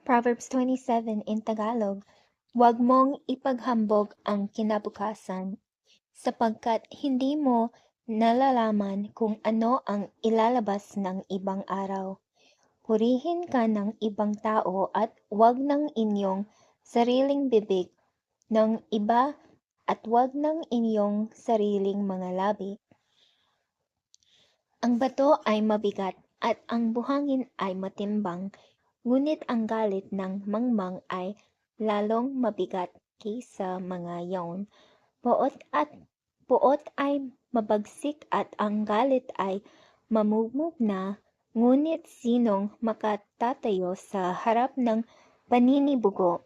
Proverbs 27 in Tagalog, huwag mong ipaghambog ang kinabukasan, sapagkat hindi mo nalalaman kung ano ang ilalabas ng ibang araw. Purihin ka ng ibang tao at huwag ng inyong sariling bibig ng iba at huwag ng inyong sariling mga labi. Ang bato ay mabigat at ang buhangin ay matimbang, ngunit ang galit ng mangmang ay lalong mabigat kaysa mga yaon. Puot ay mabagsik at ang galit ay mamumugna, ngunit sinong makatatayo sa harap ng paninibugo?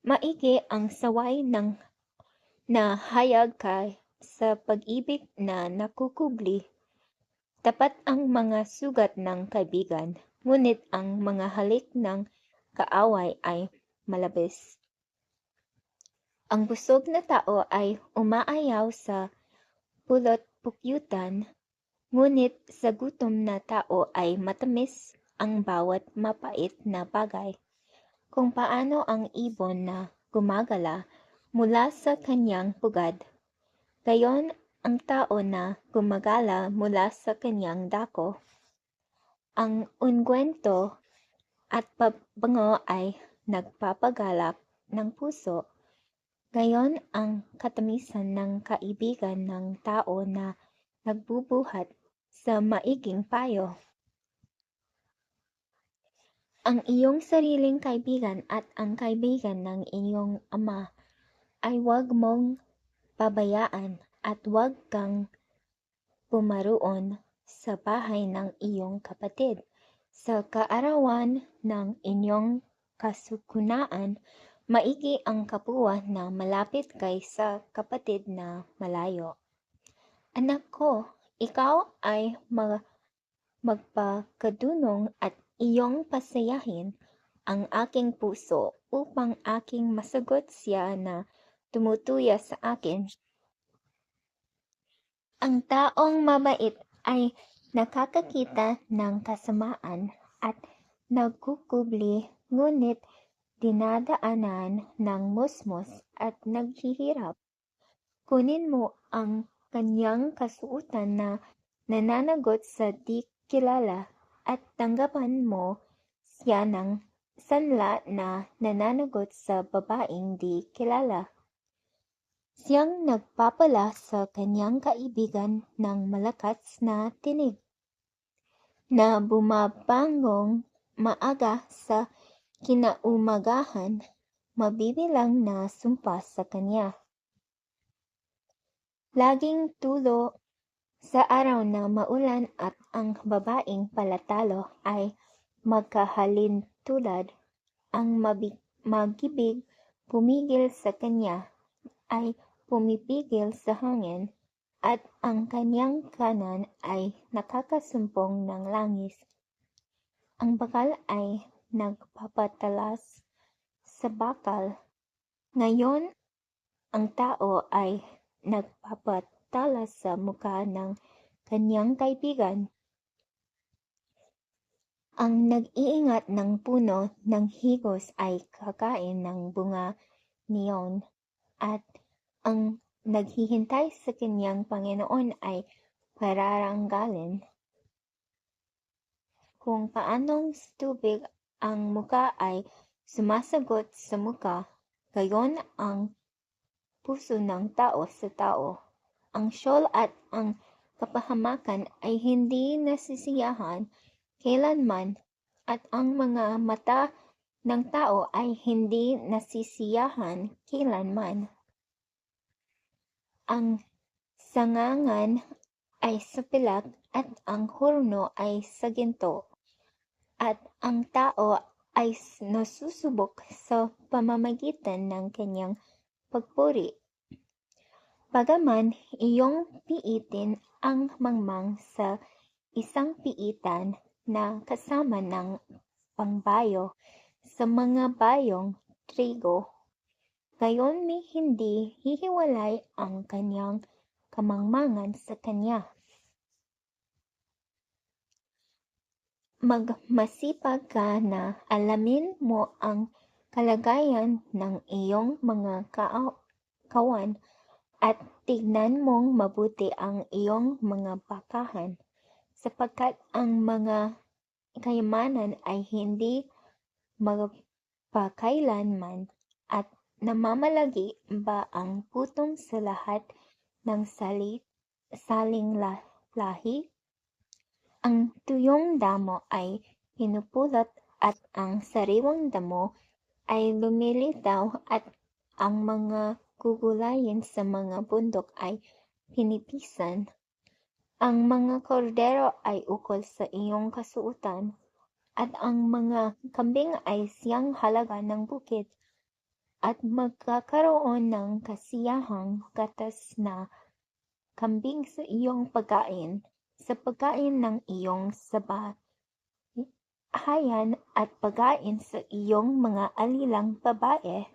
Maigi ang saway ng nahayag ka sa pag-ibig na nakukubli. Tapat ang mga sugat ng kaibigan, ngunit ang mga halik ng kaaway ay malabis. Ang busog na tao ay umaayaw sa pulot-pukyutan, ngunit sa gutom na tao ay matamis ang bawat mapait na bagay. Kung paano ang ibon na gumagala mula sa kanyang pugad, gayon ang tao na gumagala mula sa kanyang dako. Ang ungwento at pabango ay nagpapagalak ng puso, gayon ang katamisan ng kaibigan ng tao na nagbubuhat sa maiging payo. Ang iyong sariling kaibigan at ang kaibigan ng iyong ama ay huwag mong pabayaan at huwag kang pumaroon sa bahay ng iyong kapatid. Sa kaarawan ng inyong kasukunaan, maigi ang kapwa na malapit kaysa kapatid na malayo. Anak ko, ikaw ay magpakadunong at iyong pasayahin ang aking puso upang aking masagot siya na tumutuya sa akin. Ang taong mabait ay nakakakita ng kasamaan at nagkukubli, ngunit dinadaanan ng musmos at naghihirap. Kunin mo ang kanyang kasuotan na nananagot sa di kilala at tanggapan mo siya ng sanla na nananagot sa babaeng di kilala. Siyang nagpapala sa kanyang kaibigan ng malakas na tinig, na bumabangong maaga sa kinaumagahan, mabibilang na sumpa sa kanya. Laging tulo sa araw na maulan at ang babaeng palatalo ay magkahalintulad. Ang magibig pumigil sa kanya ay pumipigil sa hangin, at ang kanyang kanan ay nakakasumpong ng langis. Ang bakal ay nagpapatalas sa bakal. Ngayon, ang tao ay nagpapatalas sa mukha ng kanyang kaibigan. Ang nag-iingat ng puno ng higos ay kakain ng bunga niyon, at ang naghihintay sa kanyang Panginoon ay pararanggalin. Kung paanong sa tubig ang muka ay sumasagot sa muka, gayon ang puso ng tao sa tao. Ang siyol at ang kapahamakan ay hindi nasisiyahan kailanman, at ang mga mata ng tao ay hindi nasisiyahan kailanman. Ang sangangan ay sa pilak at ang hurno ay sa ginto, at ang tao ay nasusubok sa pamamagitan ng kanyang pagpuri. Bagaman iyong piitin ang mangmang sa isang piitan na kasama ng pangbayo sa mga bayong trigo, gayon mi hindi hihiwalay ang kanyang kamangmangan sa kanya. Magmasipag ka na alamin mo ang kalagayan ng iyong mga kawan at tignan mong mabuti ang iyong mga bakahan, sapagkat ang mga kayamanan ay hindi magpakailanman, at namamalagi ba ang putong sa lahat ng saling lahi? Ang tuyong damo ay pinupulot at ang sariwang damo ay lumilitaw, at ang mga gugulayin sa mga bundok ay pinipisan. Ang mga kordero ay ukol sa iyong kasuotan, at ang mga kambing ay siyang halaga ng bukid, at magkakaroon ng kasiyahang gatas na kambing sa iyong pagkain, sa pagkain ng iyong sabahayan at pagkain sa iyong mga alilang babae.